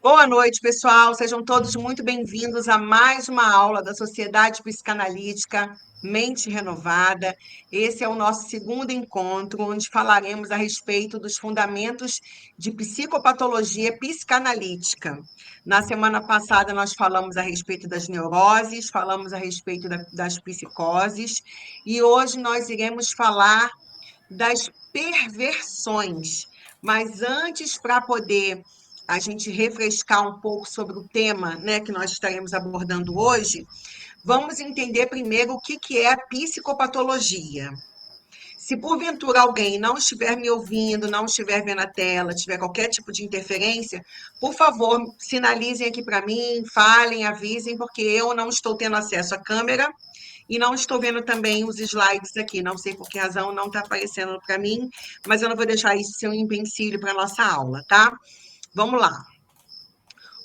Boa noite, pessoal. Sejam todos muito bem-vindos a mais uma aula da Sociedade Psicanalítica Mente Renovada. Esse é o nosso segundo encontro, onde falaremos a respeito dos fundamentos de psicopatologia psicanalítica. Na semana passada, nós falamos a respeito das neuroses, falamos a respeito das psicoses, e hoje nós iremos falar das perversões. Mas antes, para poder a gente refrescar um pouco sobre o tema, né, que nós estaremos abordando hoje, vamos entender primeiro o que é a psicopatologia. Se porventura alguém não estiver me ouvindo, não estiver vendo a tela, tiver qualquer tipo de interferência, por favor, sinalizem aqui para mim, falem, avisem, porque eu não estou tendo acesso à câmera e não estou vendo também os slides aqui. Não sei por que razão não está aparecendo para mim, mas eu não vou deixar isso ser um empecilho para a nossa aula, tá? Vamos lá.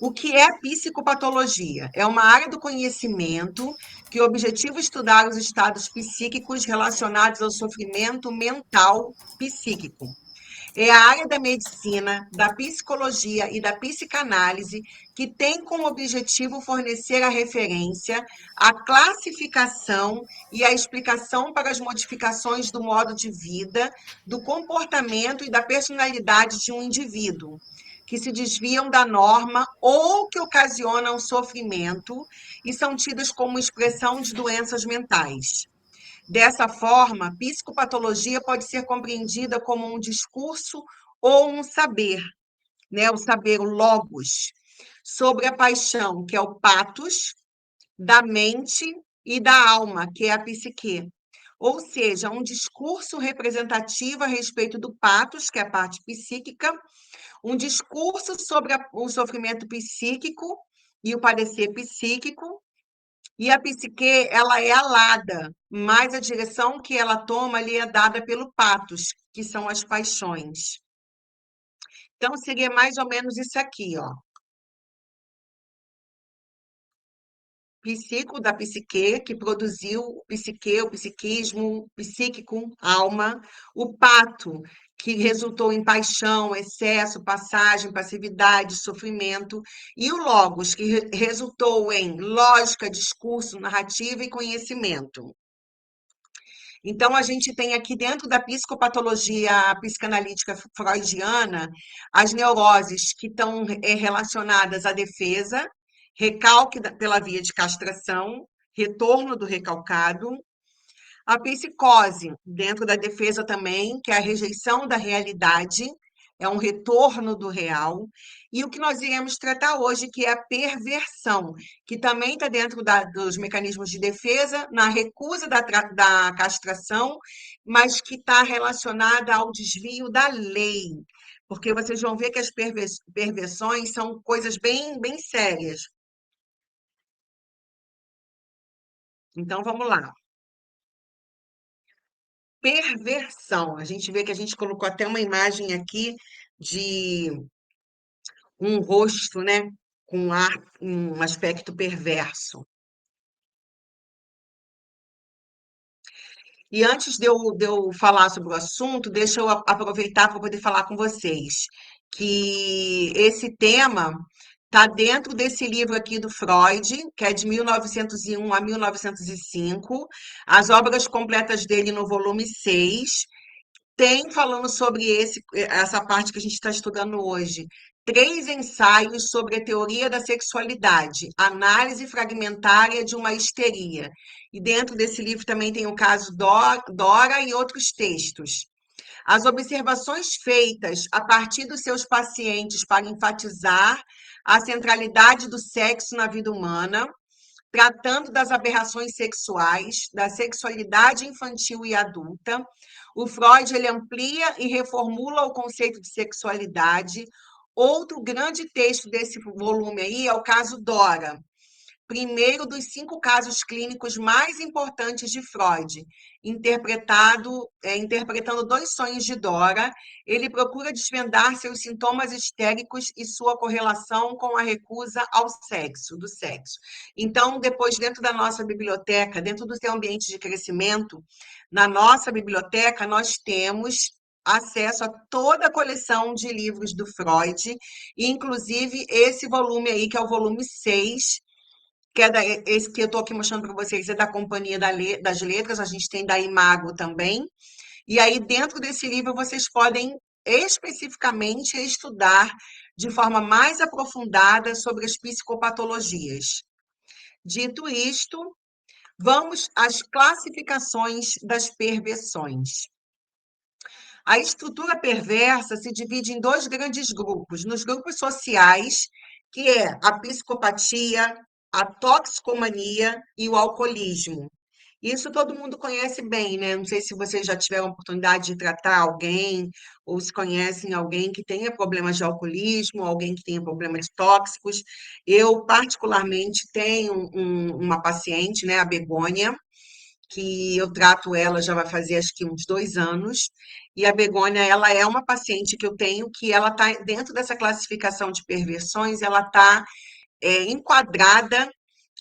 O que é psicopatologia? É uma área do conhecimento que objetiva estudar os estados psíquicos relacionados ao sofrimento mental psíquico. É a área da medicina, da psicologia e da psicanálise que tem como objetivo fornecer a referência, a classificação e a explicação para as modificações do modo de vida, do comportamento e da personalidade de um indivíduo, que se desviam da norma ou que ocasionam sofrimento e são tidas como expressão de doenças mentais. Dessa forma, psicopatologia pode ser compreendida como um discurso ou um saber, né? O saber, o logos, sobre a paixão, que é o patos, da mente e da alma, que é a psique. Ou seja, um discurso representativo a respeito do patos, que é a parte psíquica, um discurso sobre o sofrimento psíquico e o padecer psíquico, e a psique, ela é alada, mas a direção que ela toma ali é dada pelo patos, que são as paixões. Então, seria mais ou menos isso aqui, ó. Psico da psique, que produziu o psique, o psiquismo, psíquico, alma. O pato, que resultou em paixão, excesso, passagem, passividade, sofrimento. E o logos, que resultou em lógica, discurso, narrativa e conhecimento. Então, a gente tem aqui dentro da psicopatologia psicanalítica freudiana as neuroses que estão relacionadas à defesa, recalque pela via de castração, retorno do recalcado, a psicose, dentro da defesa também, que é a rejeição da realidade, é um retorno do real. E o que nós iremos tratar hoje, que é a perversão, que também está dentro dos mecanismos de defesa, na recusa da castração, mas que está relacionada ao desvio da lei. Porque vocês vão ver que as perversões são coisas bem, bem sérias. Então, vamos lá. Perversão. A gente vê que a gente colocou até uma imagem aqui de um rosto, né, com um aspecto perverso. E antes de eu falar sobre o assunto, deixa eu aproveitar para poder falar com vocês que esse tema está dentro desse livro aqui do Freud, que é de 1901 a 1905, as obras completas dele no volume 6. Tem falando sobre essa parte que a gente está estudando hoje. 3 ensaios sobre a teoria da sexualidade, análise fragmentária de uma histeria. E dentro desse livro também tem o caso Dora e outros textos. As observações feitas a partir dos seus pacientes para enfatizar a centralidade do sexo na vida humana, tratando das aberrações sexuais, da sexualidade infantil e adulta. O Freud ele amplia e reformula o conceito de sexualidade. Outro grande texto desse volume aí é o caso Dora, primeiro dos 5 casos clínicos mais importantes de Freud, interpretando 2 sonhos de Dora. Ele procura desvendar seus sintomas histéricos e sua correlação com a recusa ao sexo, do sexo. Então, depois, dentro da nossa biblioteca, dentro do seu ambiente de crescimento, na nossa biblioteca, nós temos acesso a toda a coleção de livros do Freud, inclusive esse volume aí, que é o volume 6, que é esse que eu estou aqui mostrando para vocês, é da Companhia das Letras, a gente tem da Imago também. E aí, dentro desse livro, vocês podem especificamente estudar de forma mais aprofundada sobre as psicopatologias. Dito isto, vamos às classificações das perversões. A estrutura perversa se divide em dois grandes grupos: nos grupos sociais, que é a psicopatia, a toxicomania e o alcoolismo. Isso todo mundo conhece bem, né? Não sei se vocês já tiveram a oportunidade de tratar alguém, ou se conhecem alguém que tenha problemas de alcoolismo, alguém que tenha problemas tóxicos. Eu, particularmente, tenho uma paciente, né, a Begônia, que eu trato ela já vai fazer acho que uns 2 anos, e a Begônia, ela é uma paciente que eu tenho que ela está dentro dessa classificação de perversões, ela está enquadrada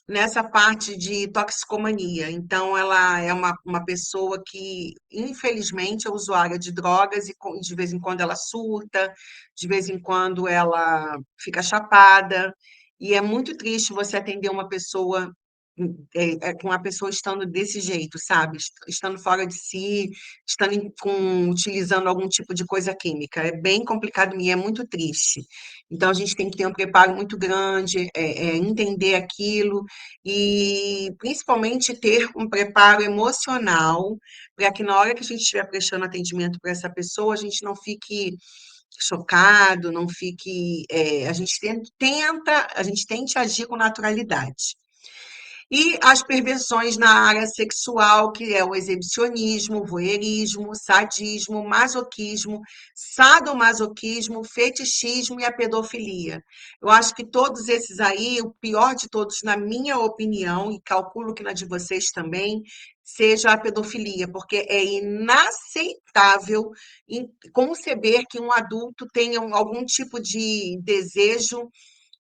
nessa parte de toxicomania. Então, ela é uma pessoa que, infelizmente, é usuária de drogas e de vez em quando ela surta, de vez em quando ela fica chapada. E é muito triste você atender uma pessoa com uma pessoa estando desse jeito, sabe? Estando fora de si, utilizando algum tipo de coisa química. É bem complicado e é muito triste. Então, a gente tem que ter um preparo muito grande, entender aquilo e, principalmente, ter um preparo emocional para que, na hora que a gente estiver prestando atendimento para essa pessoa, a gente não fique chocado, não fique. A gente tente agir com naturalidade. E as perversões na área sexual, que é o exibicionismo, o voyeurismo, o sadismo, o masoquismo, sadomasoquismo, o fetichismo e a pedofilia. Eu acho que todos esses aí, o pior de todos, na minha opinião, e calculo que na de vocês também, seja a pedofilia, porque é inaceitável conceber que um adulto tenha algum tipo de desejo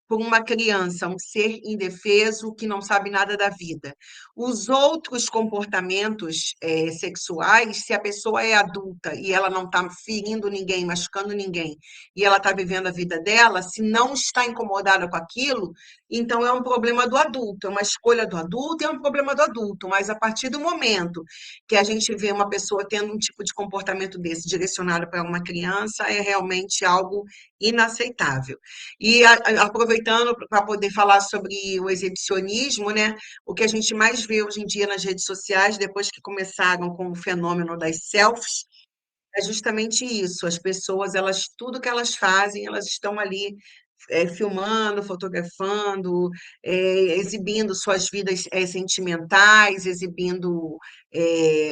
por uma criança, um ser indefeso que não sabe nada da vida. Os outros comportamentos sexuais, se a pessoa é adulta e ela não está ferindo ninguém, machucando ninguém, e ela está vivendo a vida dela, se não está incomodada com aquilo, então é um problema do adulto, é uma escolha do adulto, é um problema do adulto. Mas a partir do momento que a gente vê uma pessoa tendo um tipo de comportamento desse direcionado para uma criança, é realmente algo inaceitável. E aproveitando para poder falar sobre o exibicionismo, né? O que a gente mais vê hoje em dia nas redes sociais, depois que começaram com o fenômeno das selfies, é justamente isso. As pessoas, elas, tudo que elas fazem, elas estão ali filmando, fotografando, exibindo suas vidas sentimentais, exibindo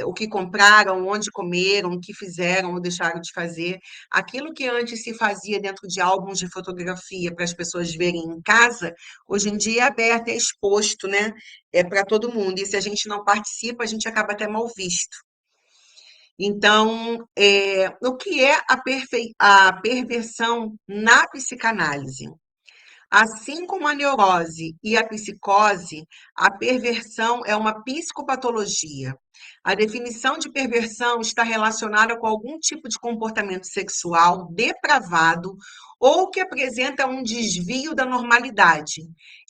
o que compraram, onde comeram, o que fizeram ou deixaram de fazer. Aquilo que antes se fazia dentro de álbuns de fotografia para as pessoas verem em casa, hoje em dia é aberto, é exposto, né? É para todo mundo. E se a gente não participa, a gente acaba até mal visto. Então, o que é a perversão na psicanálise? Assim como a neurose e a psicose, a perversão é uma psicopatologia. A definição de perversão está relacionada com algum tipo de comportamento sexual depravado ou que apresenta um desvio da normalidade.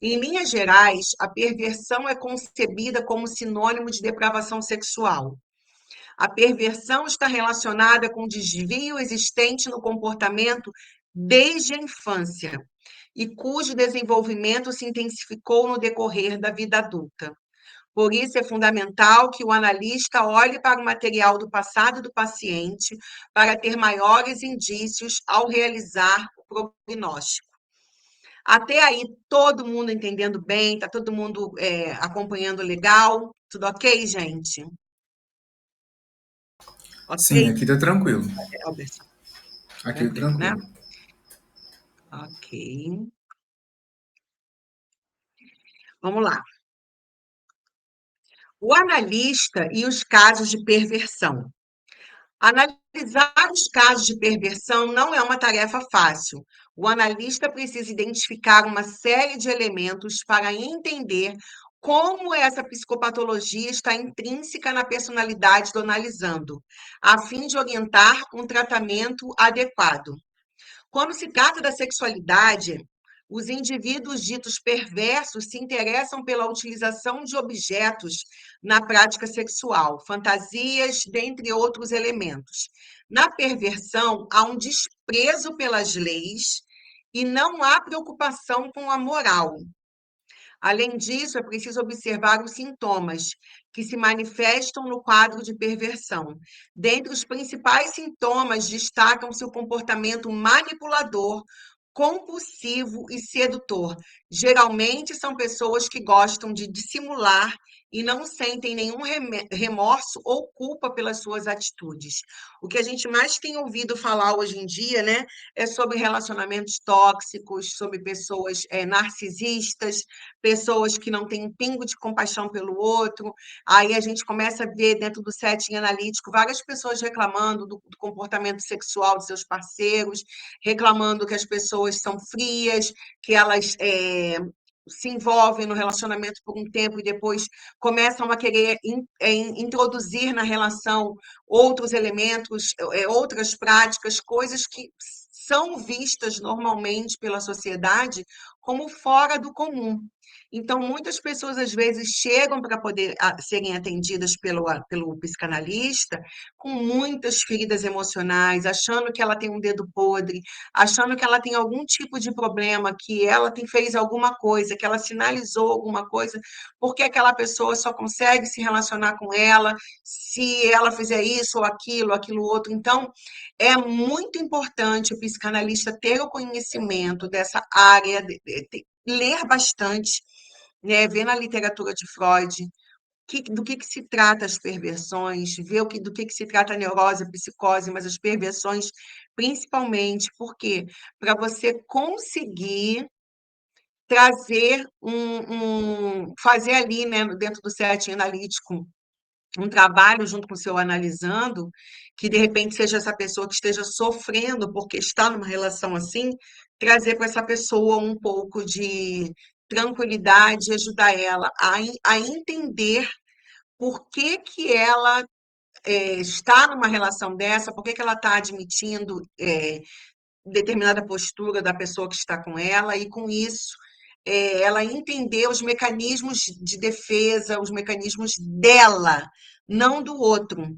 Em linhas gerais, a perversão é concebida como sinônimo de depravação sexual. A perversão está relacionada com desvio existente no comportamento desde a infância e cujo desenvolvimento se intensificou no decorrer da vida adulta. Por isso, é fundamental que o analista olhe para o material do passado do paciente para ter maiores indícios ao realizar o prognóstico. Até aí, todo mundo entendendo bem, está todo mundo acompanhando legal? Tudo ok, gente? Ok, Sim, aqui tá tranquilo. Alberto? Aqui tá Tranquilo, né? tranquilo. Ok. Vamos lá. O analista e os casos de perversão. Analisar os casos de perversão não é uma tarefa fácil. O analista precisa identificar uma série de elementos para entender como essa psicopatologia está intrínseca na personalidade do analisando, a fim de orientar um tratamento adequado. Quando se trata da sexualidade, os indivíduos ditos perversos se interessam pela utilização de objetos na prática sexual, fantasias, dentre outros elementos. Na perversão, há um desprezo pelas leis e não há preocupação com a moral. Além disso, é preciso observar os sintomas que se manifestam no quadro de perversão. Dentre os principais sintomas, destacam-se o comportamento manipulador, compulsivo e sedutor. Geralmente são pessoas que gostam de dissimular e não sentem nenhum remorso ou culpa pelas suas atitudes. O que a gente mais tem ouvido falar hoje em dia, né, é sobre relacionamentos tóxicos, sobre pessoas narcisistas, pessoas que não têm um pingo de compaixão pelo outro. Aí a gente começa a ver dentro do setting analítico várias pessoas reclamando do comportamento sexual de seus parceiros, reclamando que as pessoas são frias, que elas se envolvem no relacionamento por um tempo e depois começam a querer introduzir na relação outros elementos, outras práticas, coisas que são vistas normalmente pela sociedade como fora do comum. Então, muitas pessoas, às vezes, chegam para poder serem atendidas pelo psicanalista com muitas feridas emocionais, achando que ela tem um dedo podre, achando que ela tem algum tipo de problema, que ela fez alguma coisa, que ela sinalizou alguma coisa, porque aquela pessoa só consegue se relacionar com ela se ela fizer isso ou aquilo outro. Então, é muito importante o psicanalista ter o conhecimento dessa área, ler bastante, né, ver na literatura de Freud do que se trata as perversões, ver do que se trata a neurose, a psicose, mas as perversões principalmente, porque para você conseguir trazer fazer ali, né, dentro do setting analítico, um trabalho junto com o seu analisando, que de repente seja essa pessoa que esteja sofrendo porque está numa relação assim, trazer para essa pessoa um pouco de tranquilidade e ajudar ela a entender por que que ela está numa relação dessa, por que que ela está admitindo determinada postura da pessoa que está com ela, e com isso ela entender os mecanismos de defesa, os mecanismos dela, não do outro.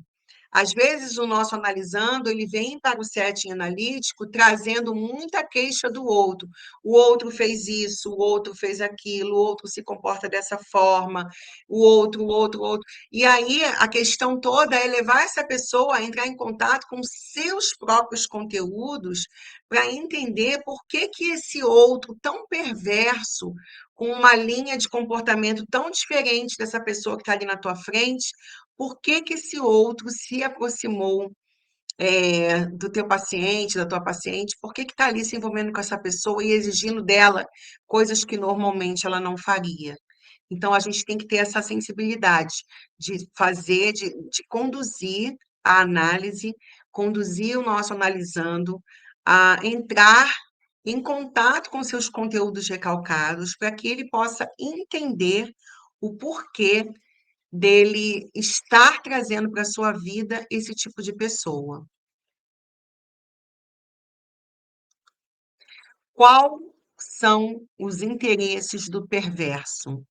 Às vezes, o nosso analisando, ele vem para o setting analítico trazendo muita queixa do outro. O outro fez isso, o outro fez aquilo, o outro se comporta dessa forma, o outro. E aí, a questão toda é levar essa pessoa a entrar em contato com seus próprios conteúdos para entender por que que esse outro tão perverso, com uma linha de comportamento tão diferente dessa pessoa que está ali na tua frente, por que que esse outro se aproximou do teu paciente, da tua paciente, por que que está ali se envolvendo com essa pessoa e exigindo dela coisas que normalmente ela não faria. Então, a gente tem que ter essa sensibilidade de fazer, de conduzir a análise, conduzir o nosso analisando, a entrar em contato com seus conteúdos recalcados, para que ele possa entender o porquê dele estar trazendo para a sua vida esse tipo de pessoa. Qual são os interesses do perverso?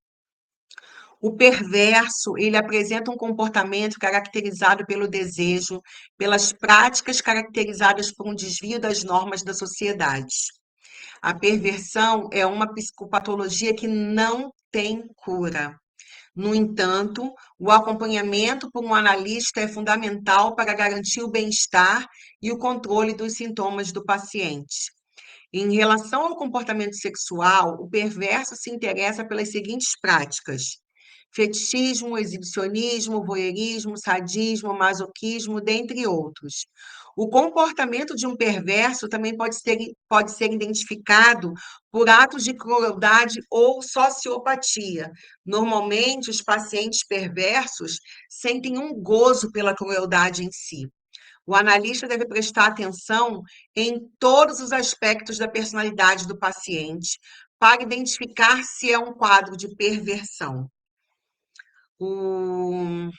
O perverso, ele apresenta um comportamento caracterizado pelo desejo, pelas práticas caracterizadas por um desvio das normas da sociedade. A perversão é uma psicopatologia que não tem cura. No entanto, o acompanhamento por um analista é fundamental para garantir o bem-estar e o controle dos sintomas do paciente. Em relação ao comportamento sexual, o perverso se interessa pelas seguintes práticas: fetichismo, exibicionismo, voyeurismo, sadismo, masoquismo, dentre outros. O comportamento de um perverso também pode ser identificado por atos de crueldade ou sociopatia. Normalmente, os pacientes perversos sentem um gozo pela crueldade em si. O analista deve prestar atenção em todos os aspectos da personalidade do paciente para identificar se é um quadro de perversão. O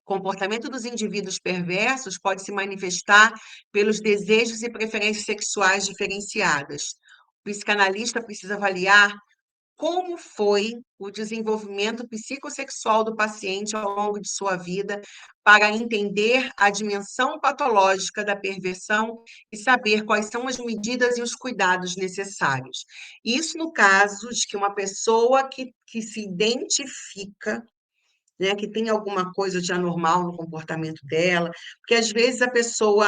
comportamento dos indivíduos perversos pode se manifestar pelos desejos e preferências sexuais diferenciadas. O psicanalista precisa avaliar como foi o desenvolvimento psicossexual do paciente ao longo de sua vida para entender a dimensão patológica da perversão e saber quais são as medidas e os cuidados necessários. Isso no caso de que uma pessoa que se identifica, né, que tem alguma coisa de anormal no comportamento dela, porque às vezes a pessoa,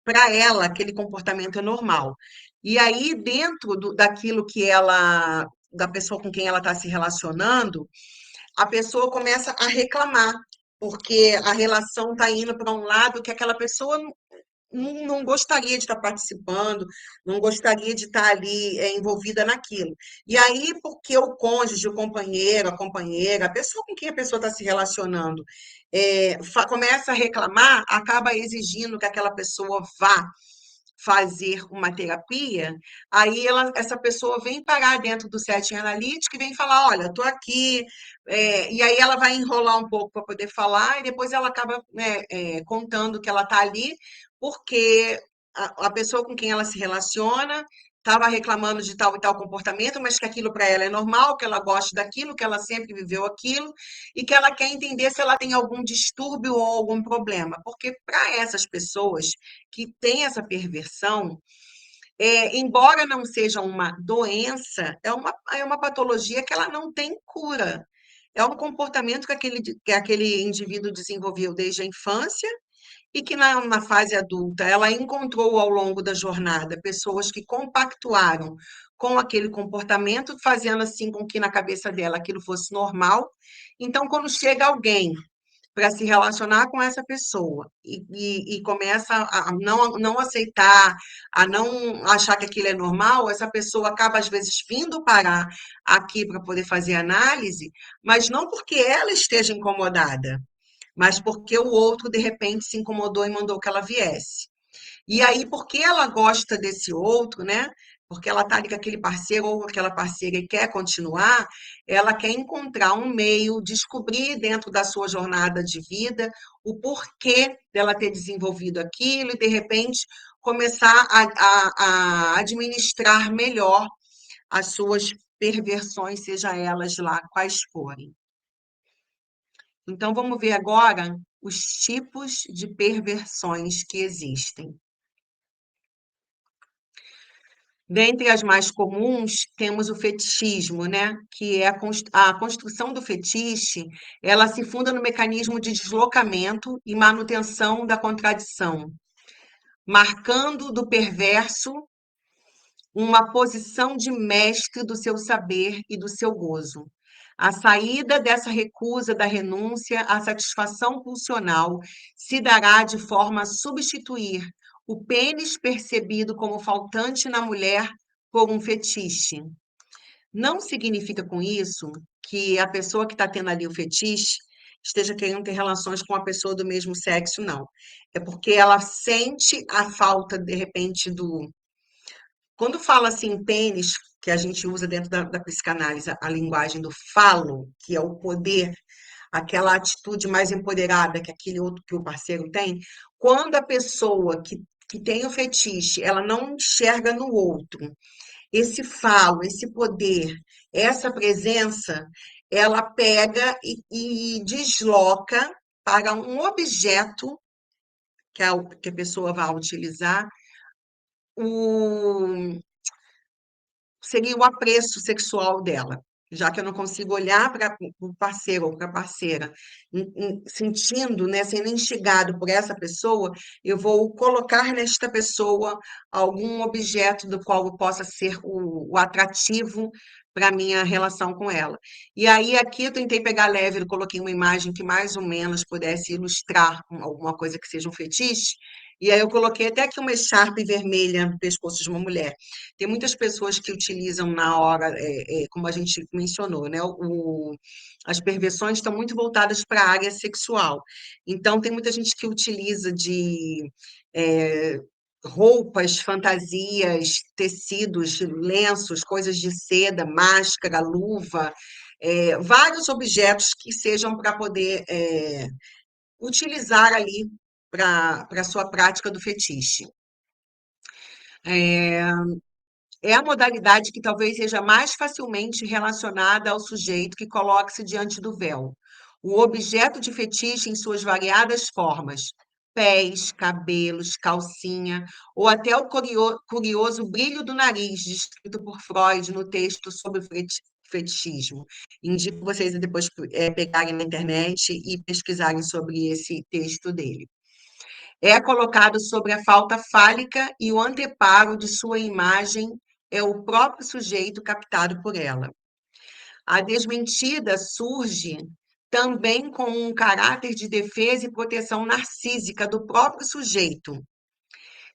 para ela, aquele comportamento é normal. E aí, dentro daquilo que ela, da pessoa com quem ela está se relacionando, a pessoa começa a reclamar, porque a relação está indo para um lado que aquela pessoa não gostaria de estar participando, não gostaria de estar ali envolvida naquilo. E aí, porque o cônjuge, o companheiro, a companheira, a pessoa com quem a pessoa está se relacionando, começa a reclamar, acaba exigindo que aquela pessoa vá fazer uma terapia, aí essa pessoa vem parar dentro do setting analítico e vem falar, olha, estou aqui, e aí ela vai enrolar um pouco para poder falar, e depois ela acaba, né, contando que ela está ali, porque a pessoa com quem ela se relaciona estava reclamando de tal e tal comportamento, mas que aquilo para ela é normal, que ela gosta daquilo, que ela sempre viveu aquilo, e que ela quer entender se ela tem algum distúrbio ou algum problema. Porque para essas pessoas que têm essa perversão, embora não seja uma doença, é uma patologia que ela não tem cura. É um comportamento que aquele indivíduo desenvolveu desde a infância e que na fase adulta ela encontrou ao longo da jornada pessoas que compactuaram com aquele comportamento, fazendo assim com que na cabeça dela aquilo fosse normal. Então, quando chega alguém para se relacionar com essa pessoa e começa a não aceitar, a não achar que aquilo é normal, essa pessoa acaba, às vezes, vindo parar aqui para poder fazer análise, mas não porque ela esteja incomodada, mas porque o outro, de repente, se incomodou e mandou que ela viesse. E aí, porque ela gosta desse outro, né? Porque ela tá ali com aquele parceiro ou com aquela parceira e quer continuar, ela quer encontrar um meio, descobrir dentro da sua jornada de vida o porquê dela ter desenvolvido aquilo e, de repente, começar a administrar melhor as suas perversões, seja elas lá quais forem. Então, vamos ver agora os tipos de perversões que existem. Dentre as mais comuns, temos o fetichismo, né? Que é a construção do fetiche, ela se funda no mecanismo de deslocamento e manutenção da contradição, marcando do perverso uma posição de mestre do seu saber e do seu gozo. A saída dessa recusa da renúncia à satisfação pulsional se dará de forma a substituir o pênis percebido como faltante na mulher por um fetiche. Não significa com isso que a pessoa que está tendo ali o fetiche esteja querendo ter relações com a pessoa do mesmo sexo, não. É porque ela sente a falta, de repente, do quando fala assim pênis, que a gente usa dentro da psicanálise, a linguagem do falo, que é o poder, aquela atitude mais empoderada que aquele outro que o parceiro tem, quando a pessoa que tem o fetiche, ela não enxerga no outro esse falo, esse poder, essa presença, ela pega e desloca para um objeto que a pessoa vai utilizar o, seria o apreço sexual dela, já que eu não consigo olhar para o parceiro ou para a parceira, sentindo, né, sendo instigado por essa pessoa, eu vou colocar nesta pessoa algum objeto do qual possa ser o atrativo para a minha relação com ela. E aí, aqui eu tentei pegar leve, eu coloquei uma imagem que mais ou menos pudesse ilustrar alguma coisa que seja um fetiche, e aí eu coloquei até aqui uma echarpe vermelha no pescoço de uma mulher. Tem muitas pessoas que utilizam na hora, como a gente mencionou, né? As perversões estão muito voltadas para a área sexual. Então, tem muita gente que utiliza de é, roupas, fantasias, tecidos, lenços, coisas de seda, máscara, luva, vários objetos que sejam para poder utilizar ali para a sua prática do fetiche. É, é a modalidade que talvez seja mais facilmente relacionada ao sujeito que coloque-se diante do véu. O objeto de fetiche em suas variadas formas, pés, cabelos, calcinha, ou até o curioso brilho do nariz, descrito por Freud no texto sobre o fetichismo. Indico vocês a depois pegarem na internet e pesquisarem sobre esse texto dele. É colocado sobre a falta fálica e o anteparo de sua imagem é o próprio sujeito captado por ela. A desmentida surge também com um caráter de defesa e proteção narcísica do próprio sujeito.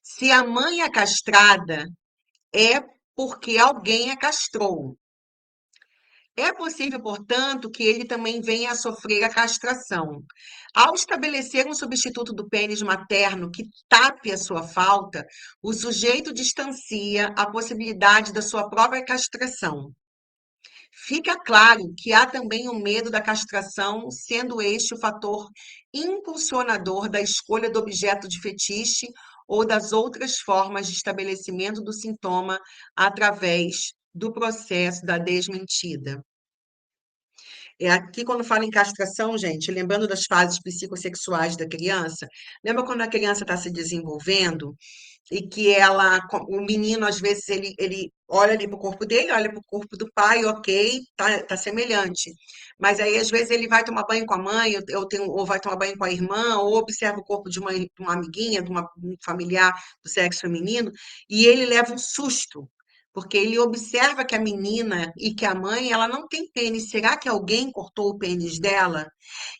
Se a mãe é castrada, é porque alguém a castrou. É possível, portanto, que ele também venha a sofrer a castração. Ao estabelecer um substituto do pênis materno que tape a sua falta, o sujeito distancia a possibilidade da sua própria castração. Fica claro que há também o medo da castração, sendo este o fator impulsionador da escolha do objeto de fetiche ou das outras formas de estabelecimento do sintoma através do processo da desmentida. Aqui, quando fala em castração, gente, lembrando das fases psicossexuais da criança, lembra quando a criança está se desenvolvendo e que o menino, às vezes, ele olha ali para o corpo dele, olha para o corpo do pai, ok, tá semelhante. Mas aí, às vezes, ele vai tomar banho com a mãe, ou vai tomar banho com a irmã, ou observa o corpo de uma amiguinha, um familiar do sexo feminino, e ele leva um susto. Porque ele observa que a menina e que a mãe, ela não tem pênis. Será que alguém cortou o pênis dela?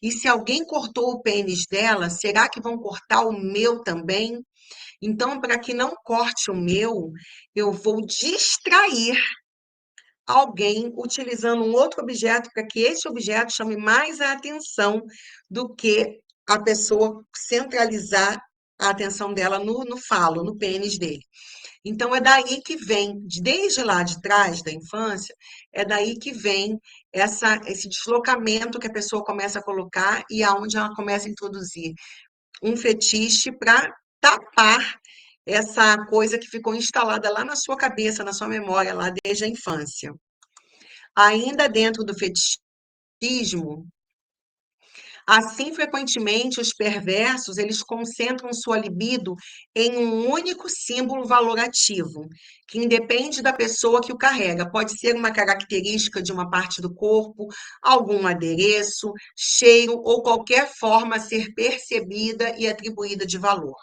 E se alguém cortou o pênis dela, será que vão cortar o meu também? Então, para que não corte o meu, eu vou distrair alguém utilizando um outro objeto para que esse objeto chame mais a atenção do que a pessoa centralizar a atenção dela no falo, no pênis dele. Então, é daí que vem, desde lá de trás da infância, é daí que vem esse deslocamento que a pessoa começa a colocar e aonde ela começa a introduzir um fetiche para tapar essa coisa que ficou instalada lá na sua cabeça, na sua memória, lá desde a infância. Ainda dentro do fetichismo, assim, frequentemente, os perversos, eles concentram sua libido em um único símbolo valorativo, que independe da pessoa que o carrega. Pode ser uma característica de uma parte do corpo, algum adereço, cheiro ou qualquer forma a ser percebida e atribuída de valor.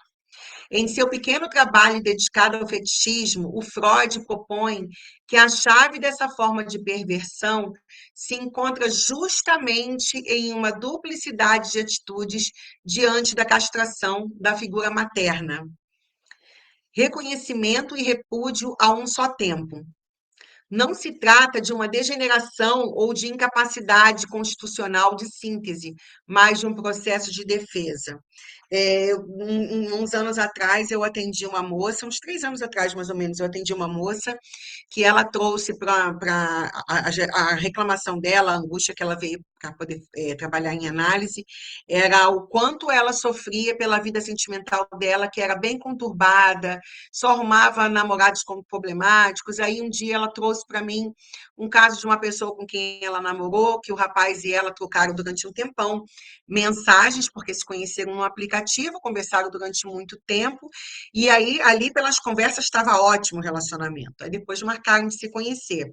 Em seu pequeno trabalho dedicado ao fetichismo, o Freud propõe que a chave dessa forma de perversão se encontra justamente em uma duplicidade de atitudes diante da castração da figura materna. Reconhecimento e repúdio a um só tempo. Não se trata de uma degeneração ou de incapacidade constitucional de síntese, mas de um processo de defesa. Uns anos atrás, eu atendi uma moça, uns 3 anos atrás, mais ou menos, eu atendi uma moça que ela trouxe para a reclamação dela, a angústia que ela veio para poder trabalhar em análise, era o quanto ela sofria pela vida sentimental dela, que era bem conturbada, só arrumava namorados como problemáticos. Aí um dia ela trouxe para mim um caso de uma pessoa com quem ela namorou, que o rapaz e ela trocaram durante um tempão mensagens, porque se conheceram no aplicativo, conversaram durante muito tempo, e aí ali pelas conversas estava ótimo o relacionamento. Aí depois marcaram de se conhecer.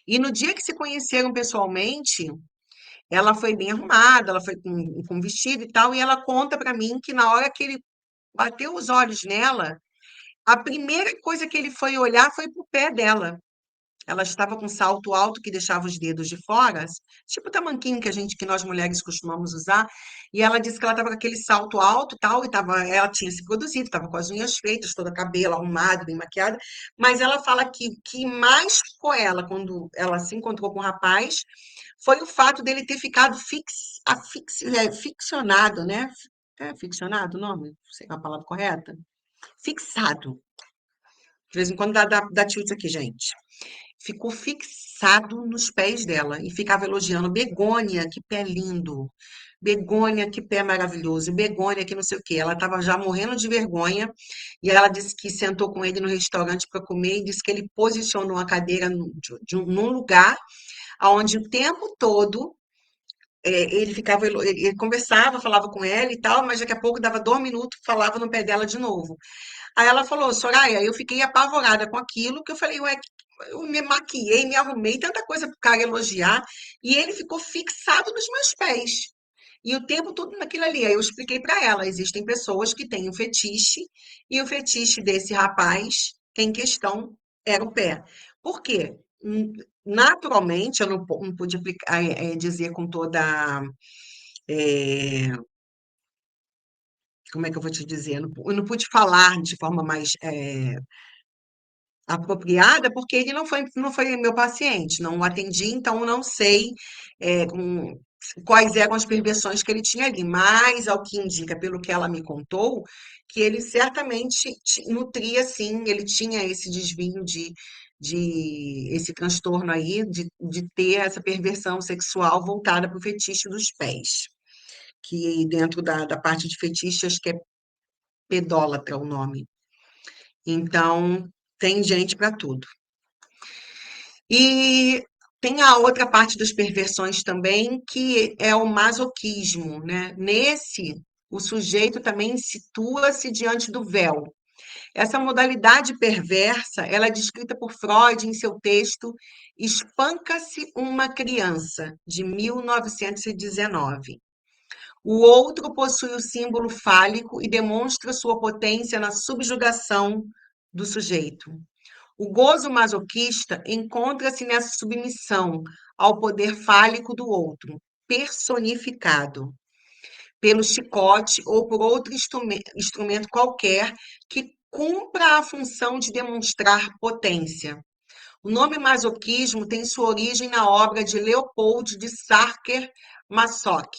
E no dia que se conheceram pessoalmente, ela foi bem arrumada, ela foi com vestido e tal, e ela conta para mim que na hora que ele bateu os olhos nela, a primeira coisa que ele foi olhar foi para o pé dela. Ela estava com salto alto que deixava os dedos de fora, tipo o tamanquinho que nós mulheres costumamos usar, e ela disse que ela estava com aquele salto alto, tal, e ela tinha se produzido, estava com as unhas feitas, toda cabelo arrumado, bem maquiada, mas ela fala que o que mais ficou ela quando ela se encontrou com o rapaz foi o fato dele ter ficado ficcionado, né? É ficcionado o nome? Não sei a palavra correta. Fixado. De vez em quando dá tilt aqui, gente. ficou fixado nos pés dela e ficava elogiando: Begônia, que pé lindo! Begônia, que pé maravilhoso! Begônia, que não sei o quê. Ela estava já morrendo de vergonha e ela disse que sentou com ele no restaurante para comer e disse que ele posicionou a cadeira num lugar onde o tempo todo ele ficava, ele conversava, falava com ela e tal, mas daqui a pouco dava 2 minutos, falava no pé dela de novo. Aí ela falou: Soraya, eu fiquei apavorada com aquilo, que eu falei: ué, eu me maquiei, me arrumei, tanta coisa pro cara elogiar, e ele ficou fixado nos meus pés. E o tempo todo naquilo ali. Aí eu expliquei para ela: existem pessoas que têm um fetiche, e o fetiche desse rapaz em questão era o pé. Por quê? Naturalmente, eu não pude dizer com toda. eh, Como é que eu vou te dizer? Eu não pude falar de forma mais apropriada, porque ele não foi meu paciente, não o atendi, então não sei quais eram as perversões que ele tinha ali, mas ao que indica, pelo que ela me contou, que ele certamente nutria, sim, ele tinha esse desvio de esse transtorno aí, de ter essa perversão sexual voltada para o fetiche dos pés, que dentro da parte de fetiche, acho que é pedólatra o nome. Então, tem gente para tudo. E tem a outra parte das perversões também, que é o masoquismo, né? Nesse, o sujeito também situa-se diante do véu. Essa modalidade perversa, ela é descrita por Freud em seu texto Espanca-se uma Criança, de 1919. O outro possui o símbolo fálico e demonstra sua potência na subjugação do sujeito. O gozo masoquista encontra-se nessa submissão ao poder fálico do outro, personificado pelo chicote ou por outro instrumento qualquer que cumpra a função de demonstrar potência. O nome masoquismo tem sua origem na obra de Leopold de Sacher-Masoch,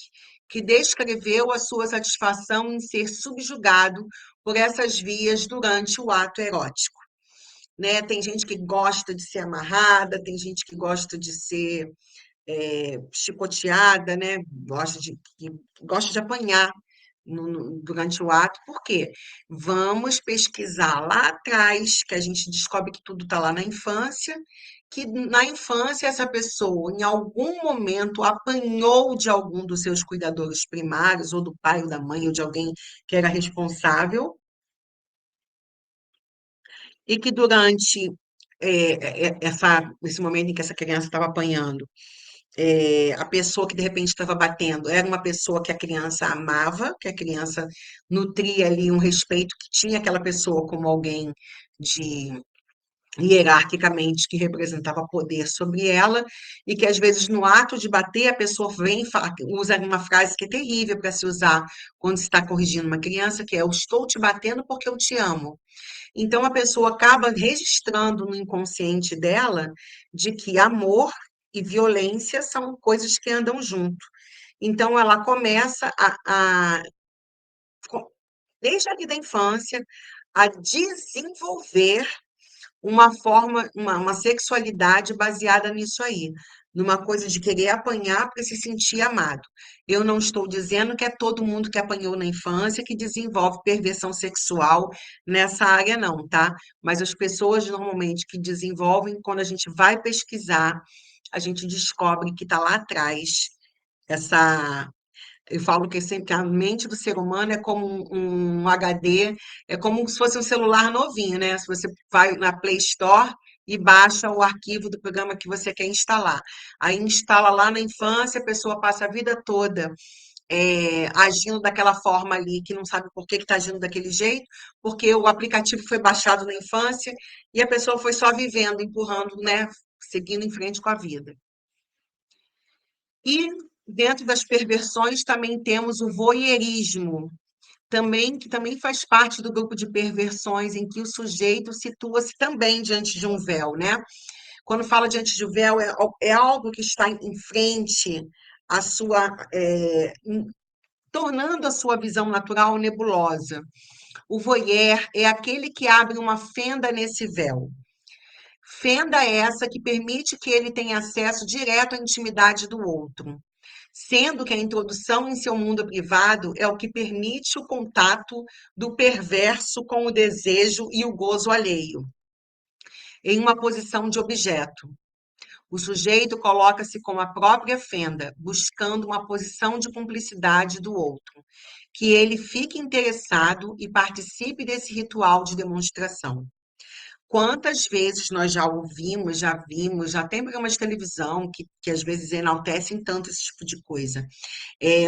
que descreveu a sua satisfação em ser subjugado por essas vias durante o ato erótico. Né? Tem gente que gosta de ser amarrada, tem gente que gosta de ser chicoteada, né? Gosta de apanhar durante o ato. Por quê? Vamos pesquisar lá atrás, que a gente descobre que tudo está lá na infância, que na infância essa pessoa, em algum momento, apanhou de algum dos seus cuidadores primários, ou do pai, ou da mãe, ou de alguém que era responsável, e que durante esse momento em que essa criança estava apanhando, a pessoa que de repente estava batendo era uma pessoa que a criança amava, que a criança nutria ali um respeito, que tinha aquela pessoa como alguém de hierarquicamente que representava poder sobre ela, e que às vezes no ato de bater a pessoa vem usa uma frase que é terrível para se usar quando se está corrigindo uma criança, que é: eu estou te batendo porque eu te amo. Então a pessoa acaba registrando no inconsciente dela de que amor e violência são coisas que andam junto. Então ela começa desde ali da infância, a desenvolver uma forma, uma sexualidade baseada nisso aí, numa coisa de querer apanhar para se sentir amado. Eu não estou dizendo que é todo mundo que apanhou na infância que desenvolve perversão sexual nessa área, não, tá? Mas as pessoas normalmente que desenvolvem, quando a gente vai pesquisar, a gente descobre que está lá atrás essa. Eu falo que sempre que a mente do ser humano é como um HD, é como se fosse um celular novinho, né? Se você vai na Play Store e baixa o arquivo do programa que você quer instalar. Aí instala lá na infância, a pessoa passa a vida toda agindo daquela forma ali, que não sabe por que está agindo daquele jeito, porque o aplicativo foi baixado na infância e a pessoa foi só vivendo, empurrando, né? Seguindo em frente com a vida. E dentro das perversões também temos o voyeurismo, que também faz parte do grupo de perversões em que o sujeito situa-se também diante de um véu, né? Quando fala diante de um véu, é algo que está em frente à sua, tornando a sua visão natural nebulosa. O voyeur é aquele que abre uma fenda nesse véu. Fenda essa que permite que ele tenha acesso direto à intimidade do outro, sendo que a introdução em seu mundo privado é o que permite o contato do perverso com o desejo e o gozo alheio, em uma posição de objeto. O sujeito coloca-se como a própria fenda, buscando uma posição de cumplicidade do outro, que ele fique interessado e participe desse ritual de demonstração. Quantas vezes nós já ouvimos, já vimos, já tem programas de televisão que às vezes enaltecem tanto esse tipo de coisa.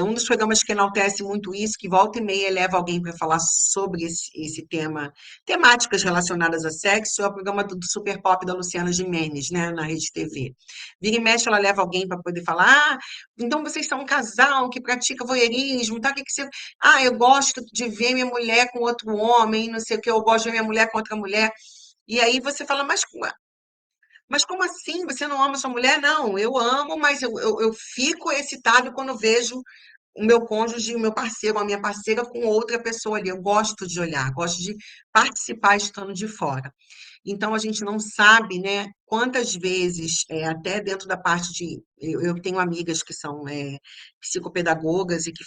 Um dos programas que enaltece muito isso, que volta e meia leva alguém para falar sobre esse tema, temáticas relacionadas a sexo, é o programa do Super Pop da Luciana Gimenez, né, na Rede TV. Vira e mexe, ela leva alguém para poder falar, então vocês são um casal que pratica voyeurismo, tá? O que que você... eu gosto de ver minha mulher com outro homem, não sei o que, eu gosto de ver minha mulher com outra mulher. E aí você fala, mas como assim? Você não ama sua mulher? Não, eu amo, mas eu fico excitado quando vejo o meu cônjuge, o meu parceiro, a minha parceira com outra pessoa ali. Eu gosto de olhar, gosto de participar estando de fora. Então, a gente não sabe, né, quantas vezes, até dentro da parte de. Eu tenho amigas que são psicopedagogas e que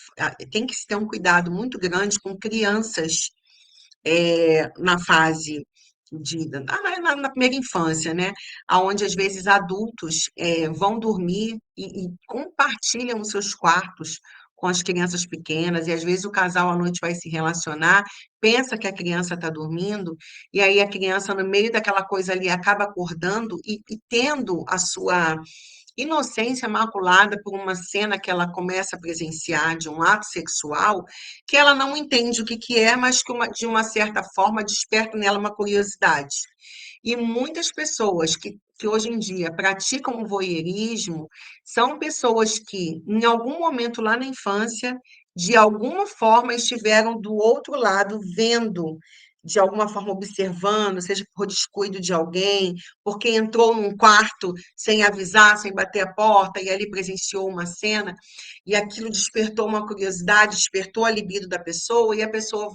tem que se ter um cuidado muito grande com crianças na fase na primeira infância, né? Onde às vezes adultos vão dormir e compartilham os seus quartos com as crianças pequenas, e às vezes o casal à noite vai se relacionar, pensa que a criança está dormindo, e aí a criança, no meio daquela coisa ali, acaba acordando e tendo a sua inocência maculada por uma cena que ela começa a presenciar de um ato sexual, que ela não entende o que que é, mas que de uma certa forma desperta nela uma curiosidade. E muitas pessoas que hoje em dia praticam o voyeurismo são pessoas que, em algum momento lá na infância, de alguma forma estiveram do outro lado, vendo, de alguma forma observando, seja por descuido de alguém, porque entrou num quarto sem avisar, sem bater a porta, e ali presenciou uma cena, e aquilo despertou uma curiosidade, despertou a libido da pessoa, e a pessoa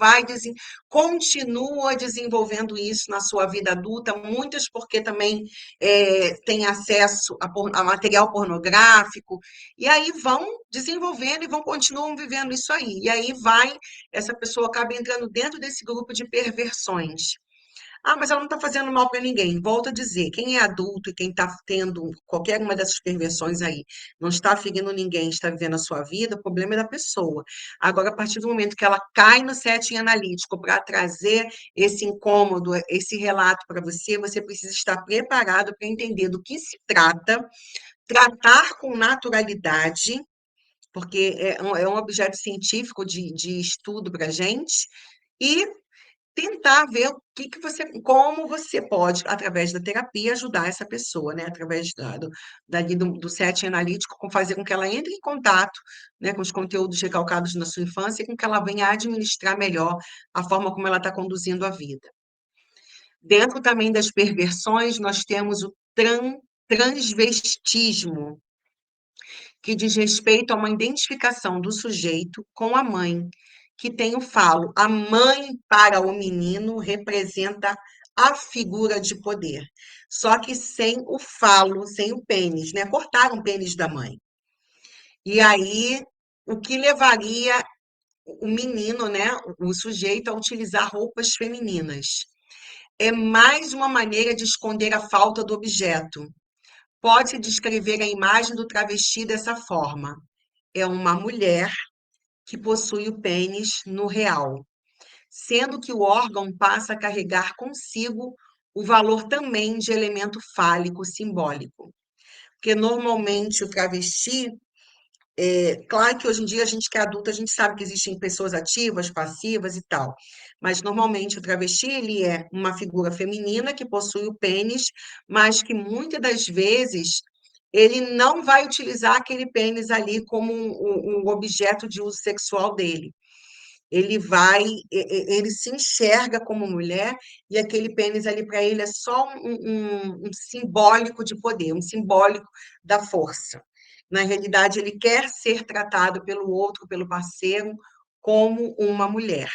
continua desenvolvendo isso na sua vida adulta, muitas porque também têm acesso a material pornográfico, e aí vão desenvolvendo e continuam vivendo isso aí. E aí essa pessoa acaba entrando dentro desse grupo de perversões. Mas ela não está fazendo mal para ninguém. Volto a dizer, quem é adulto e quem está tendo qualquer uma dessas perversões aí, não está ferindo ninguém, está vivendo a sua vida, o problema é da pessoa. Agora, a partir do momento que ela cai no setting analítico para trazer esse incômodo, esse relato para você, você precisa estar preparado para entender do que se trata, tratar com naturalidade, porque é um objeto científico de estudo para a gente, e tentar ver como você pode, através da terapia, ajudar essa pessoa, né? Através do setting analítico, fazer com que ela entre em contato, né, com os conteúdos recalcados na sua infância e com que ela venha administrar melhor a forma como ela está conduzindo a vida. Dentro também das perversões, nós temos o transvestismo, que diz respeito a uma identificação do sujeito com a mãe, que tem o falo. A mãe, para o menino, representa a figura de poder, só que sem o falo, sem o pênis, né? Cortaram o pênis da mãe. E aí, o que levaria o menino, né, o sujeito, a utilizar roupas femininas. É mais uma maneira de esconder a falta do objeto. Pode-se descrever a imagem do travesti dessa forma: é uma mulher que possui o pênis no real, sendo que o órgão passa a carregar consigo o valor também de elemento fálico simbólico. Porque normalmente o travesti, claro que hoje em dia a gente que é adulta, a gente sabe que existem pessoas ativas, passivas e tal, mas normalmente o travesti ele é uma figura feminina que possui o pênis, mas que muitas das vezes ele não vai utilizar aquele pênis ali como um objeto de uso sexual dele. Ele se enxerga como mulher e aquele pênis ali para ele é só um simbólico de poder, um simbólico da força. Na realidade, ele quer ser tratado pelo outro, pelo parceiro, como uma mulher.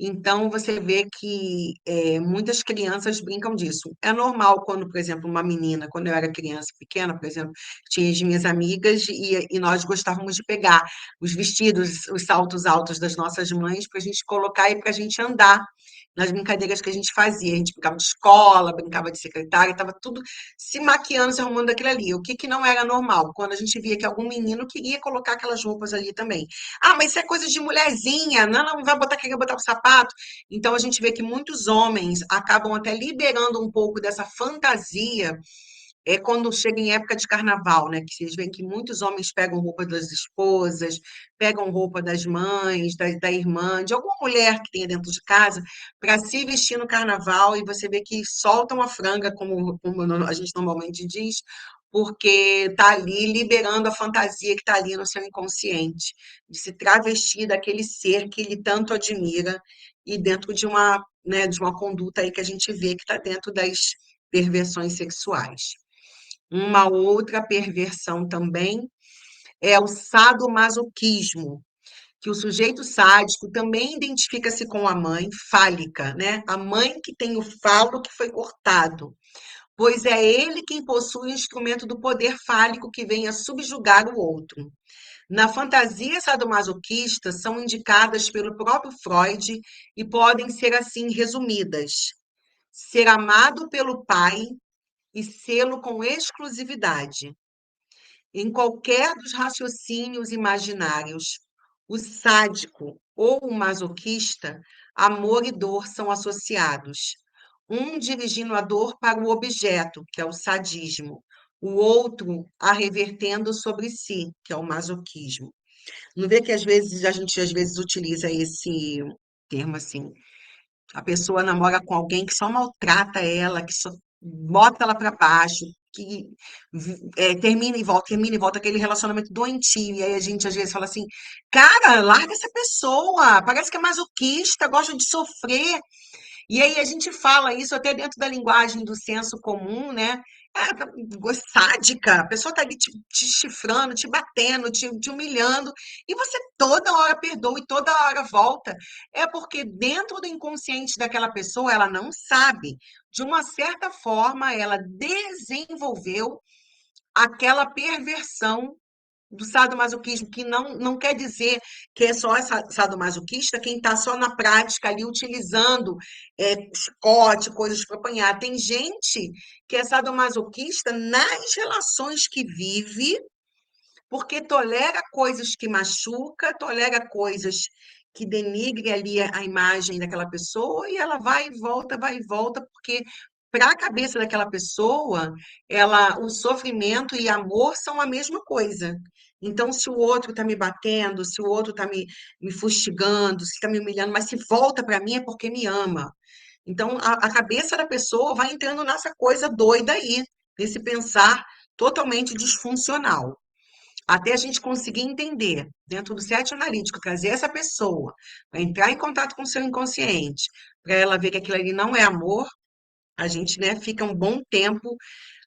Então, você vê que muitas crianças brincam disso. É normal quando, por exemplo, uma menina, quando eu era criança pequena, por exemplo, tinha as minhas amigas e nós gostávamos de pegar os vestidos, os saltos altos das nossas mães para a gente colocar e para a gente andar nas brincadeiras que a gente fazia. A gente brincava de escola, brincava de secretária, estava tudo se maquiando, se arrumando daquilo ali. O que que não era normal? Quando a gente via que algum menino queria colocar aquelas roupas ali também. Ah, mas isso é coisa de mulherzinha, não, não vai botar, quer botar o sapato. Então a gente vê que muitos homens acabam até liberando um pouco dessa fantasia quando chega em época de carnaval, né? Que vocês veem que muitos homens pegam roupa das esposas, pegam roupa das mães, da irmã, de alguma mulher que tenha dentro de casa, para se vestir no carnaval, e você vê que soltam a franga, como a gente normalmente diz, porque está ali liberando a fantasia que está ali no seu inconsciente, de se travestir daquele ser que ele tanto admira, e dentro de uma, né, de uma conduta aí que a gente vê que está dentro das perversões sexuais. Uma outra perversão também é o sadomasoquismo, que o sujeito sádico também identifica-se com a mãe fálica, né? A mãe que tem o falo que foi cortado, pois é ele quem possui o instrumento do poder fálico que vem a subjugar o outro. Na fantasia sadomasoquista, são indicadas pelo próprio Freud e podem ser assim resumidas: ser amado pelo pai e sê-lo com exclusividade. Em qualquer dos raciocínios imaginários, o sádico ou o masoquista, amor e dor são associados. Um dirigindo a dor para o objeto, que é o sadismo, o outro a revertendo sobre si, que é o masoquismo. Não vê que às vezes a gente às vezes utiliza esse termo assim, a pessoa namora com alguém que só maltrata ela, que só bota ela para baixo, que termina e volta aquele relacionamento doentio. E aí a gente às vezes fala assim: cara, larga essa pessoa, parece que é masoquista, gosta de sofrer. E aí a gente fala isso até dentro da linguagem do senso comum, né? Sádica, a pessoa tá ali te chifrando, te batendo, te humilhando, e você toda hora perdoa e toda hora volta. É porque dentro do inconsciente daquela pessoa, ela não sabe. De uma certa forma, ela desenvolveu aquela perversão do sadomasoquismo, que não quer dizer que é só sadomasoquista quem está só na prática ali utilizando chicote, coisas para apanhar. Tem gente que é sadomasoquista nas relações que vive, porque tolera coisas que machuca, tolera coisas que denigre ali a imagem daquela pessoa e ela vai e volta, porque para a cabeça daquela pessoa, o sofrimento e amor são a mesma coisa. Então, se o outro está me batendo, se o outro está me fustigando, se está me humilhando, mas se volta para mim é porque me ama. Então, a cabeça da pessoa vai entrando nessa coisa doida aí, nesse pensar totalmente disfuncional. Até a gente conseguir entender, dentro do set analítico, trazer essa pessoa para entrar em contato com o seu inconsciente, para ela ver que aquilo ali não é amor, a gente, né, fica um bom tempo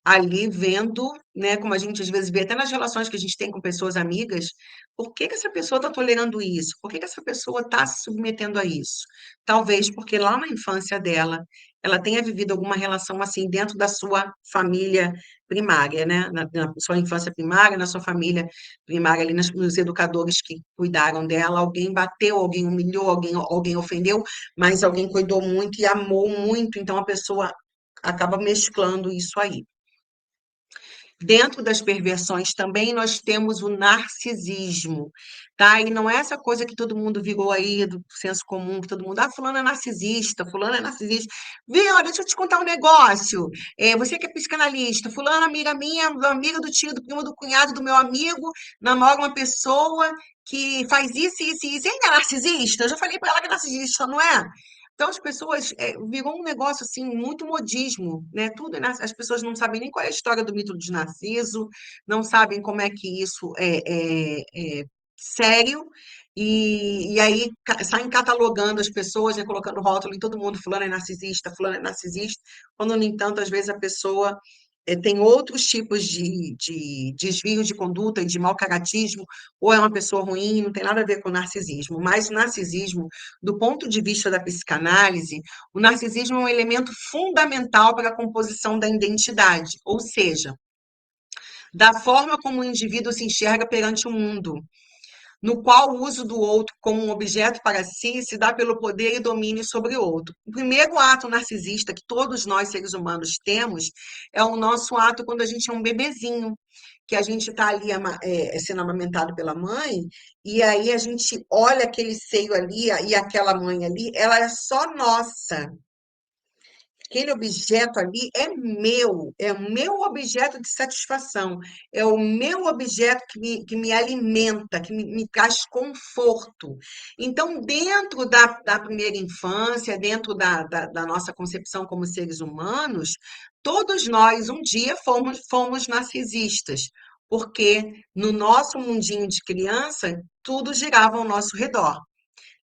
ali vendo, né, como a gente às vezes vê até nas relações que a gente tem com pessoas amigas, por que que essa pessoa está tolerando isso? Por que que essa pessoa está se submetendo a isso? Talvez porque lá na infância dela, ela tenha vivido alguma relação assim dentro da sua família primária, né? Na sua infância primária, na sua família primária, ali nos educadores que cuidaram dela, alguém bateu, alguém humilhou, alguém ofendeu, mas alguém cuidou muito e amou muito, então a pessoa acaba mesclando isso aí. Dentro das perversões também nós temos o narcisismo, tá? E não é essa coisa que todo mundo virou aí do senso comum, que todo mundo, fulano é narcisista, fulano é narcisista. Vê, olha, deixa eu te contar um negócio. Você que é psicanalista, fulano, amiga minha, amiga do tio, do primo, do cunhado, do meu amigo, namora uma pessoa que faz isso, isso e isso. E ainda é narcisista? Eu já falei para ela que é narcisista, não é? Então, as pessoas, virou um negócio assim, muito modismo, né? Tudo, as pessoas não sabem nem qual é a história do mito de Narciso, não sabem como é que isso é sério, e aí saem catalogando as pessoas, né? Colocando rótulo em todo mundo, fulano é narcisista, quando, no entanto, às vezes a pessoa tem outros tipos de desvio de conduta e de mau caratismo, ou é uma pessoa ruim, não tem nada a ver com narcisismo. Mas o narcisismo, do ponto de vista da psicanálise, o narcisismo é um elemento fundamental para a composição da identidade, ou seja, da forma como o indivíduo se enxerga perante o mundo, no qual o uso do outro como um objeto para si se dá pelo poder e domínio sobre o outro. O primeiro ato narcisista que todos nós, seres humanos, temos é o nosso ato quando a gente é um bebezinho, que a gente está ali sendo amamentado pela mãe, e aí a gente olha aquele seio ali e aquela mãe ali, ela é só nossa. Aquele objeto ali é o meu objeto de satisfação, é o meu objeto que me alimenta, me traz conforto. Então, dentro da primeira infância, dentro da nossa concepção como seres humanos, todos nós um dia fomos narcisistas, porque no nosso mundinho de criança, tudo girava ao nosso redor.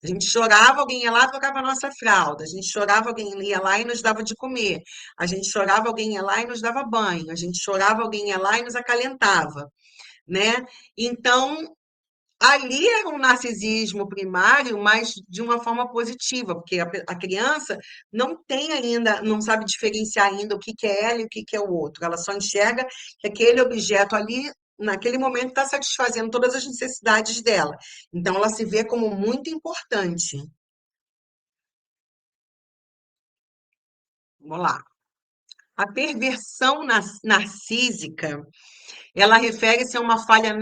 A gente chorava, alguém ia lá e trocava a nossa fralda. A gente chorava, alguém ia lá e nos dava de comer. A gente chorava, alguém ia lá e nos dava banho. A gente chorava, alguém ia lá e nos acalentava, né? Então, ali era um narcisismo primário, mas de uma forma positiva, porque a criança não tem ainda, não sabe diferenciar ainda o que que é ela e o que que é o outro. Ela só enxerga que aquele objeto ali, naquele momento, está satisfazendo todas as necessidades dela. Então, ela se vê como muito importante. Vamos lá. A perversão narcísica, ela refere-se a uma falha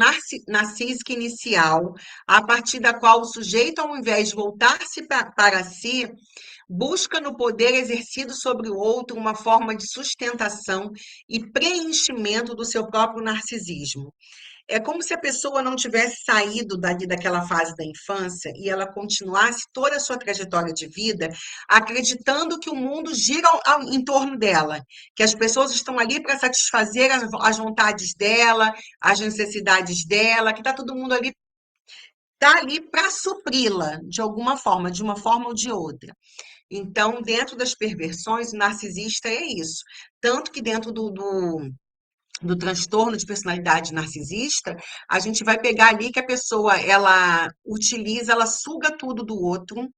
narcísica inicial, a partir da qual o sujeito, ao invés de voltar-se para si, busca no poder exercido sobre o outro uma forma de sustentação e preenchimento do seu próprio narcisismo. É como se a pessoa não tivesse saído dali daquela fase da infância e ela continuasse toda a sua trajetória de vida acreditando que o mundo gira em torno dela, que as pessoas estão ali para satisfazer as vontades dela, as necessidades dela, que está todo mundo ali, tá ali para supri-la de alguma forma, de uma forma ou de outra. Então, dentro das perversões, o narcisista é isso. Tanto que dentro do transtorno de personalidade narcisista, a gente vai pegar ali que a pessoa, ela utiliza, ela suga tudo do outro,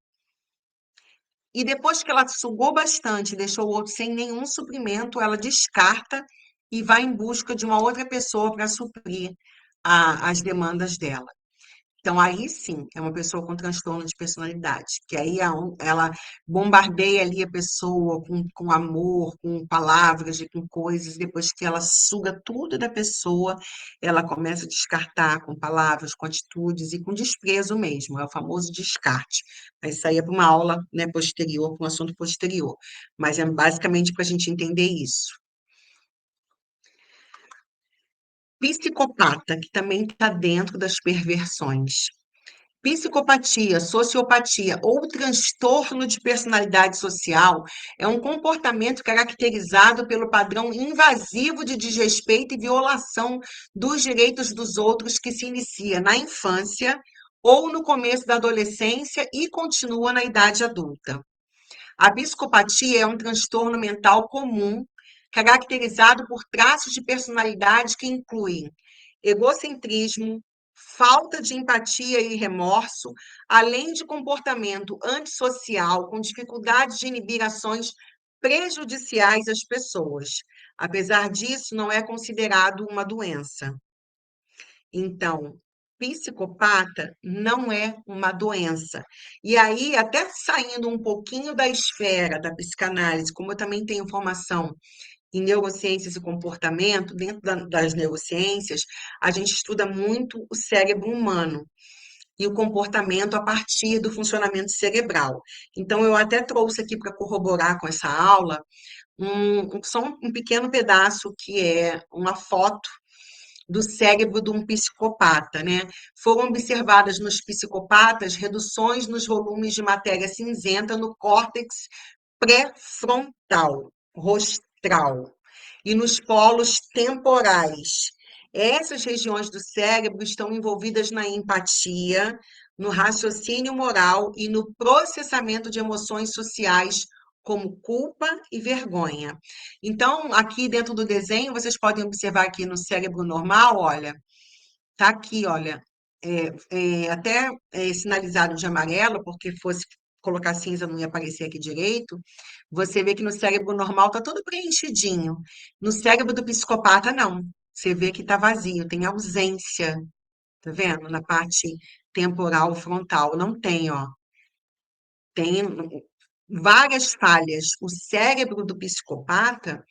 e depois que ela sugou bastante, deixou o outro sem nenhum suprimento, ela descarta e vai em busca de uma outra pessoa para suprir as demandas dela. Então, aí sim, é uma pessoa com transtorno de personalidade, que aí ela bombardeia ali a pessoa com amor, com palavras e com coisas, depois que ela suga tudo da pessoa, ela começa a descartar com palavras, com atitudes e com desprezo mesmo, é o famoso descarte. Mas isso aí é para uma aula, né, posterior, para um assunto posterior, mas é basicamente para a gente entender isso. Psicopata, que também está dentro das perversões. Psicopatia, sociopatia ou transtorno de personalidade social é um comportamento caracterizado pelo padrão invasivo de desrespeito e violação dos direitos dos outros que se inicia na infância ou no começo da adolescência e continua na idade adulta. A psicopatia é um transtorno mental comum, caracterizado por traços de personalidade que incluem egocentrismo, falta de empatia e remorso, além de comportamento antissocial, com dificuldade de inibir ações prejudiciais às pessoas. Apesar disso, não é considerado uma doença. Então, psicopata não é uma doença. E aí, até saindo um pouquinho da esfera da psicanálise, como eu também tenho formação em neurociências e comportamento, dentro das neurociências, a gente estuda muito o cérebro humano e o comportamento a partir do funcionamento cerebral. Então, eu até trouxe aqui para corroborar com essa aula só um pequeno pedaço que é uma foto do cérebro de um psicopata, né? Foram observadas nos psicopatas reduções nos volumes de matéria cinzenta no córtex pré-frontal, rostral, e nos polos temporais. Essas regiões do cérebro estão envolvidas na empatia, no raciocínio moral e no processamento de emoções sociais como culpa e vergonha. Então, aqui dentro do desenho, vocês podem observar aqui no cérebro normal, olha, tá aqui, olha, até sinalizado de amarelo, porque fosse colocar cinza não ia aparecer aqui direito. Você vê que no cérebro normal tá todo preenchidinho. No cérebro do psicopata, não. Você vê que tá vazio, tem ausência, tá vendo? Na parte temporal frontal. Não tem, ó. Tem várias falhas. O cérebro do psicopata,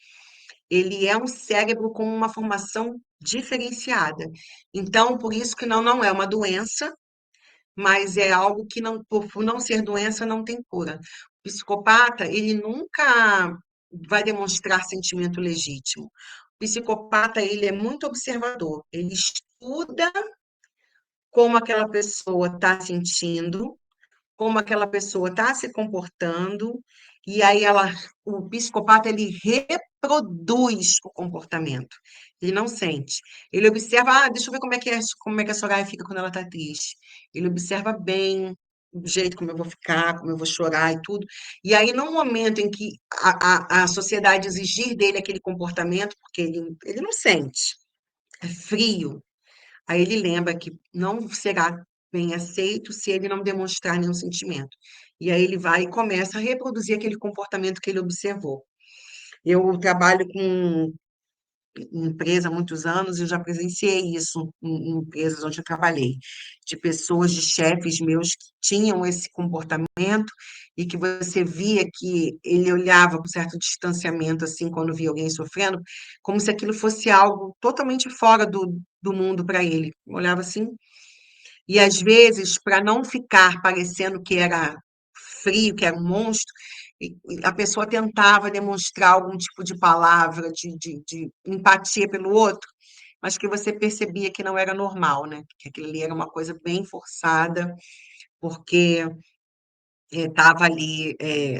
ele é um cérebro com uma formação diferenciada. Então, por isso que não é uma doença, mas é algo que não, por não ser doença, não tem cura. O psicopata, ele nunca vai demonstrar sentimento legítimo. O psicopata, ele é muito observador. Ele estuda como aquela pessoa está sentindo, como aquela pessoa está se comportando, e aí o psicopata ele reproduz o comportamento. Ele não sente. Ele observa, deixa eu ver como é que a Soraya fica quando ela está triste. Ele observa bem o jeito como eu vou ficar, como eu vou chorar e tudo. E aí, no momento em que a sociedade exigir dele aquele comportamento, porque ele não sente, é frio, aí ele lembra que não será bem aceito se ele não demonstrar nenhum sentimento. E aí ele vai e começa a reproduzir aquele comportamento que ele observou. Eu trabalho com empresa há muitos anos e eu já presenciei isso em empresas onde eu trabalhei, de pessoas, de chefes meus que tinham esse comportamento e que você via que ele olhava com certo distanciamento, assim, quando via alguém sofrendo, como se aquilo fosse algo totalmente fora do mundo para ele. Olhava assim, e às vezes, para não ficar parecendo que era frio, que era um monstro, a pessoa tentava demonstrar algum tipo de palavra, de empatia pelo outro, mas que você percebia que não era normal, né? Que aquilo ali era uma coisa bem forçada, porque estava ali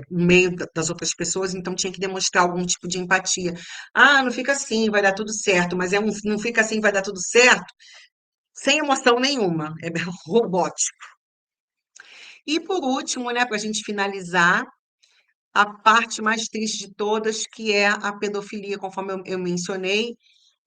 no meio das outras pessoas, então tinha que demonstrar algum tipo de empatia. Ah, não fica assim, vai dar tudo certo, mas não fica assim, vai dar tudo certo, sem emoção nenhuma, é robótico. E por último, né, para a gente finalizar, a parte mais triste de todas, que é a pedofilia, conforme eu mencionei,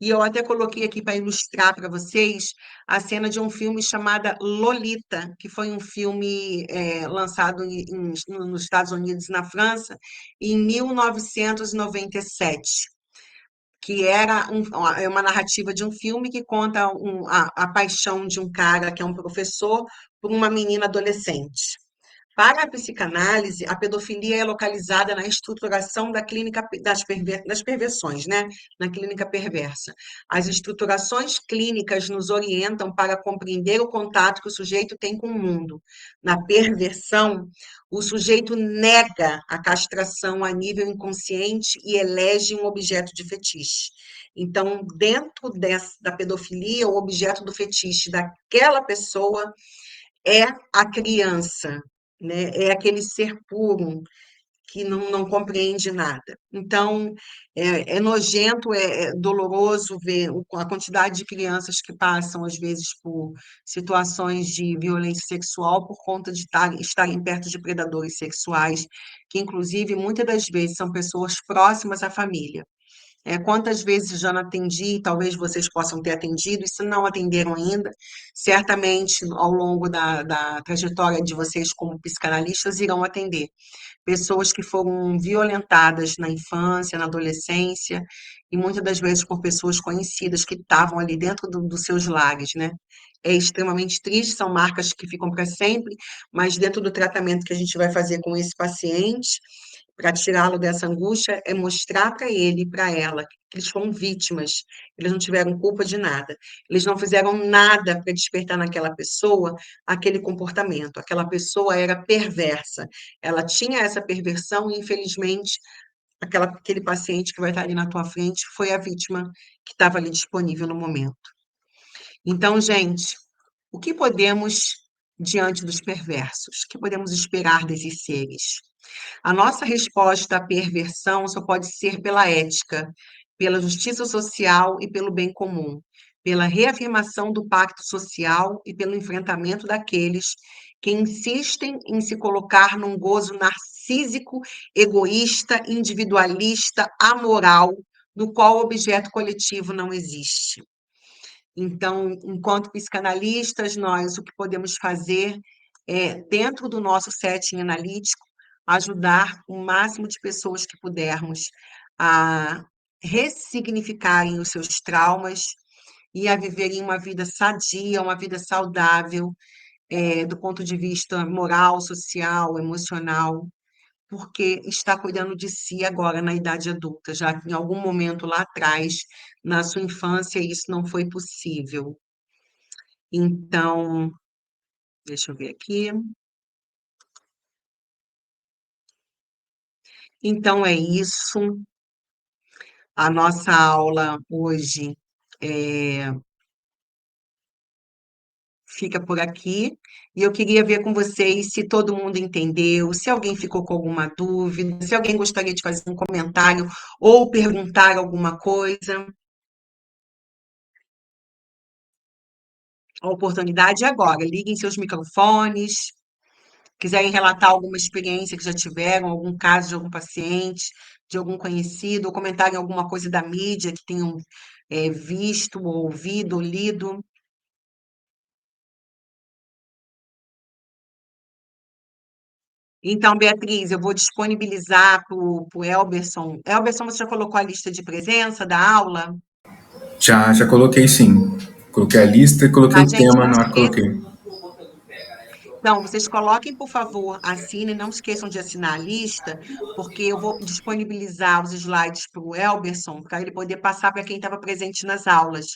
e eu até coloquei aqui para ilustrar para vocês a cena de um filme chamado Lolita, que foi um filme lançado nos Estados Unidos e na França em 1997, que era é uma narrativa de um filme que conta a paixão de um cara que é um professor por uma menina adolescente. Para a psicanálise, a pedofilia é localizada na estruturação da clínica das perversões, né? Na clínica perversa. As estruturações clínicas nos orientam para compreender o contato que o sujeito tem com o mundo. Na perversão, o sujeito nega a castração a nível inconsciente e elege um objeto de fetiche. Então, dentro da pedofilia, o objeto do fetiche daquela pessoa é a criança, né? É aquele ser puro que não compreende nada. Então, é nojento, é doloroso ver a quantidade de crianças que passam, às vezes, por situações de violência sexual por conta de estarem perto de predadores sexuais, que, inclusive, muitas das vezes são pessoas próximas à família. Quantas vezes já não atendi, talvez vocês possam ter atendido, e se não atenderam ainda, certamente ao longo da trajetória de vocês como psicanalistas irão atender. Pessoas que foram violentadas na infância, na adolescência, e muitas das vezes por pessoas conhecidas que estavam ali dentro dos seus lares, né? É extremamente triste, são marcas que ficam para sempre, mas dentro do tratamento que a gente vai fazer com esse paciente, para tirá-lo dessa angústia, é mostrar para ele e para ela que eles foram vítimas, eles não tiveram culpa de nada, eles não fizeram nada para despertar naquela pessoa aquele comportamento, aquela pessoa era perversa, ela tinha essa perversão e, infelizmente, aquele paciente que vai estar ali na tua frente foi a vítima que estava ali disponível no momento. Então, gente, o que podemos diante dos perversos? O que podemos esperar desses seres? A nossa resposta à perversão só pode ser pela ética, pela justiça social e pelo bem comum, pela reafirmação do pacto social e pelo enfrentamento daqueles que insistem em se colocar num gozo narcísico narcísico, egoísta, individualista, amoral, no qual o objeto coletivo não existe. Então, enquanto psicanalistas, nós o que podemos fazer é, dentro do nosso setting analítico, ajudar o máximo de pessoas que pudermos a ressignificarem os seus traumas e a viverem uma vida sadia, uma vida saudável, do ponto de vista moral, social, emocional, porque está cuidando de si agora na idade adulta, já que em algum momento lá atrás, na sua infância, isso não foi possível. Então, deixa eu ver aqui. Então é isso. A nossa aula hoje fica por aqui. E eu queria ver com vocês se todo mundo entendeu, se alguém ficou com alguma dúvida, se alguém gostaria de fazer um comentário ou perguntar alguma coisa. A oportunidade é agora. Liguem seus microfones, quiserem relatar alguma experiência que já tiveram, algum caso de algum paciente, de algum conhecido, ou comentarem alguma coisa da mídia que tenham visto, ou ouvido, ou lido. Então, Beatriz, eu vou disponibilizar para o Elberson. Elberson, você já colocou a lista de presença da aula? Já coloquei sim. Coloquei a lista e coloquei Tá, o gente, tema não na hora que esqueçam. coloquei. Então, vocês coloquem, por favor, assinem, não esqueçam de assinar a lista, porque eu vou disponibilizar os slides para o Elberson, para ele poder passar para quem estava presente nas aulas,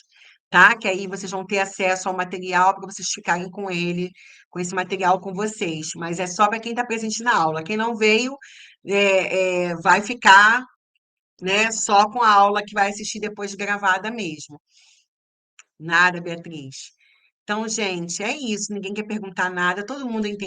tá? Que aí vocês vão ter acesso ao material para vocês ficarem com ele, com esse material com vocês. Mas é só para quem está presente na aula. Quem não veio, vai ficar, né, só com a aula que vai assistir depois gravada mesmo. Nada, Beatriz. Então, gente, é isso. Ninguém quer perguntar nada, todo mundo entende.